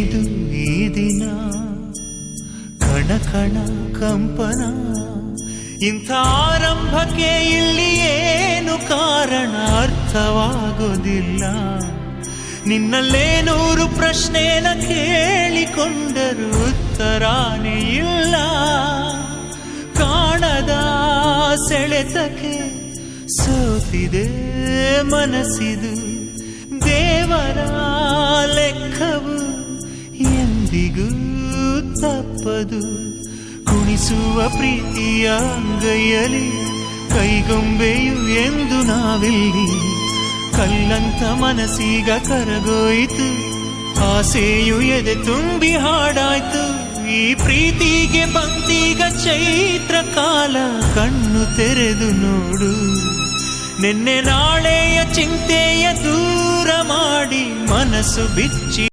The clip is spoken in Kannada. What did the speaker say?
ಇದು ಈ ದಿನ ಕಣ ಕಣ ಕಂಪನ ಇಂಥ ಆರಂಭಕ್ಕೆ ಇಲ್ಲಿ ಏನು ಕಾರಣ ಅರ್ಥವಾಗೋದಿಲ್ಲ ನಿನ್ನಲ್ಲೇ 100 ಪ್ರಶ್ನೆನ ಕೇಳಿಕೊಂಡರೂ ಉತ್ತರಾನೇ ಇಲ್ಲ ಕಾಣದ ಸೆಳೆತಕ್ಕೆ ಸೋತಿದೆ ಮನಸ್ಸಿದು ದೇವರ ಲೆಕ್ಕವು ಎಂದಿಗೂ ತಪ್ಪದು ಕುಣಿಸುವ ಪ್ರೀತಿಯ ಅಂಗೈಯಲ್ಲಿ ಕೈಗೊಂಬೆಯು ಎಂದು ನಾವಿಲ್ಲಿ ಕಲ್ಲಂತ ಮನಸ್ಸೀಗ ಕರಗೋಯಿತು ಆಸೆಯು ಎದೆ ತುಂಬಿ ಹಾಡಾಯ್ತು ಈ ಪ್ರೀತಿಗೆ ಬಂದೀಗ ಚೈತ್ರ ಕಾಲ ಕಣ್ಣು ತೆರೆದು ನೋಡು ನಿನ್ನೆ ನಾಳೆಯ ಚಿಂತೆಯ ದೂರ ಮಾಡಿ ಮನಸ್ಸು ಬಿಚ್ಚಿ